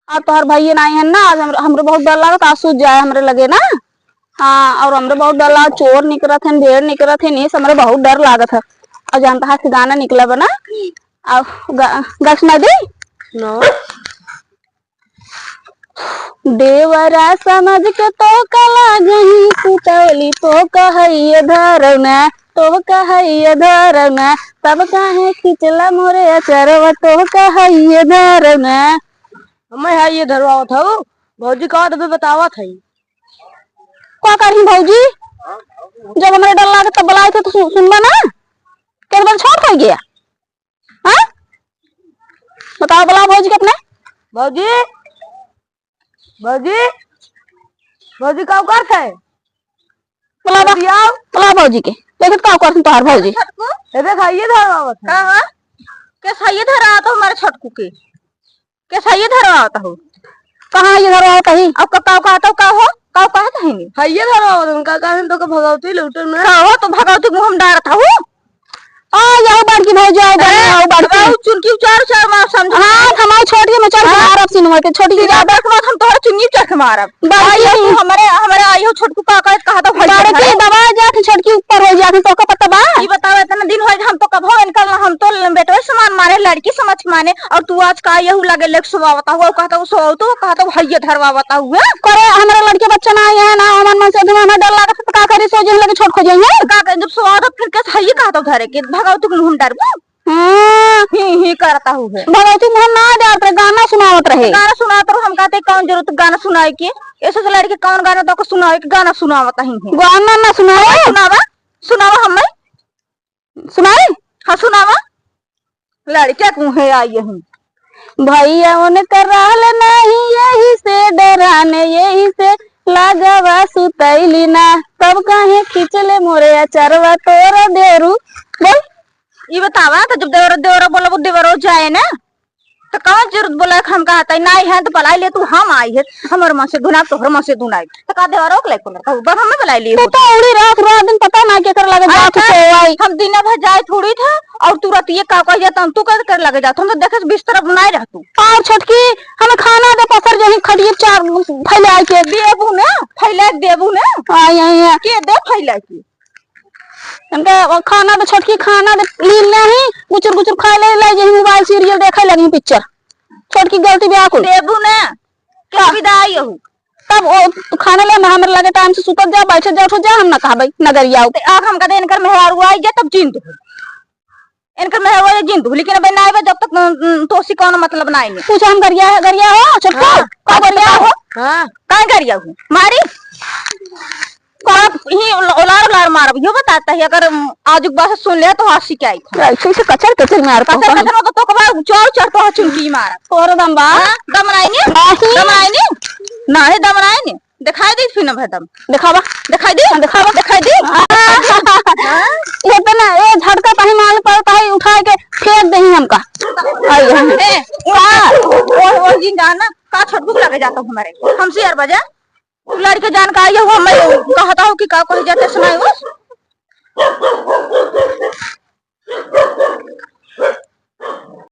आज तोहर भैया नहीं है ना, आज हमरे बहुत डर लागत, आज सूझ जाए हमरे लगे ना। हाँ, और हमरे बहुत डर लागत, चोर निकलत है, ढेर निकलत है, नहीं हमरे बहुत डर लागत है। और जानता है गाना निकला बना गस ना दे नो देवरा समझ के तो कला गही कुतवली तो कहैये धरना, तो कहैये धरना, तब काहे खिचला मोरे अचरवा तो कहैये धरना। मैं है ये धरवावत हूँ भौजी का तो बतावा था क्या करही भौजी, जब हमारे डर लागे तब बुलाए थे तो सुनबा ना, क्या बार छोड़ कर गया। हाँ बताओ, बुलाओ भौजी के अपने। भौजी भौजी भौजी का करत है बुला भौजी के देखो का करती तोहार भौजी। एबे खाइए धरवावत है। हां कैसा ये धरा तो हमारे छटकू के कैसा ये धरा आता हो, कहां ये धरवा कहीं अब का कहता का हो का कहता है नहीं खाइए धरवावत उनका कहन तो के भगावती लूटन में का हो तो भगावती मुंह हम डारत हूं। आ यही बड़की भौजी आ गई, आओ बड़की चुनकी चार चार मार समझ। हां हमारी छोटी में चल मार अब सिनुआ के छोटी की ज्यादा के बाद हम तोहरा चुन्नी चढ़ के मारब। बड़ी हमारे हमारे आई हो छटकू का कहता बड़े की दबा जाके छोटकी ऊपर हो जाके तो का पता बा। ये बताओ इतना दिन हो हम तो कब हो निकल हम तो बेटो सामान मारे लड़की समझ माने, और तू आज का यहू लगे लेक सुवावता हुआ कहता सो तो कहता भैया धरवावता हुआ करे हमारे लड़के बच्चा ना आए हैं ना, हमारे मन से हमें डर लगा तो का करे सोजन लगे छोट खोजेंगे का जब सुवावता फिर कैसे है कहता धरे के भगावती के मुंह डरबू। हां ही करता हुआ भगवती मुंह ना डर पे गाना सुनावत रहे। गाना सुनाता हम कहते कौन जरूरत गाना सुनाए के, ऐसे तो लड़के कौन गाना तो सुनाए के गाना सुनावता ही है। गाना ना सुनाए सुनावा सुनावा हमें सुनाए। हाँ सुनावा लड़के को है आई हूँ भैया उन कराल नहीं यही से डराने, यही से लागवा सुतैली ना, तब काहे खिचले मोरे अचरवा तोरा देरू। बोल ये बतावा तो जब देवरा देवरा बोला वो देवरा जाए ना तो कौन जरूरत बोला हम कहता है नहीं है तो बुलाई ले तू, हम आई है हमारे माँ से धुना तोहर माँ से धुनाई तो का देवरा रोक ले को बस हमें बुलाई लिए तो उड़ी रात रात दिन पता ना क्या कर लगे जात तो आई हम दिन भर जाए थोड़ी था और तू रात ये का कह जाता हम तू कर लगे जाता हम तो देखे बिस्तर बनाए रह तू और छटकी हमें खाना दे पसर जही खड़िए चार फैले आई के देबू ना फैला देबू ना आई आई के दे फैला की इनका खाना दे छटकी खाना दे लील नहीं गुचर गुचर खाए ले जही मोबाइल सीरियल देखे लगी पिक्चर छोटकी गलती भी आकुल देबू ना के विदाई हो तब वो खाना ले ना हमरे लगे टाइम से सुतत जा बैठ जा उठ जा हम ना कहबै नगरिया आग हम कदे इनकर मेहरारू आई जा तब जिंद हो इनकर मेहरारू जिंद हो, लेकिन अब ना आवे जब तक तोसी कौन मतलब ना आई पूछ हम गरिया हो छोटका का गरिया हो। हां का गरिया हो मारी ही उलार मारब यो बताता है अगर आजुक बात सुन ले तो हंसी के आई ऐसे से कचर मार कचर तो कबा चोर चोर तो चुनकी मार तोर दम बा दम नहीं नहीं दम नहीं दिखाई दी फिर न दम दिखावा दिखाई दी ये तो ना ये झटका कहीं माल पड़ता है उठा के फेंक दही हमका आई है ओ जी जाना का छटकुक लगे जाता हमारे हमसे यार बजा लड़के जान का आई हो मैं कहता हूँ कि का कह जाते सुनाई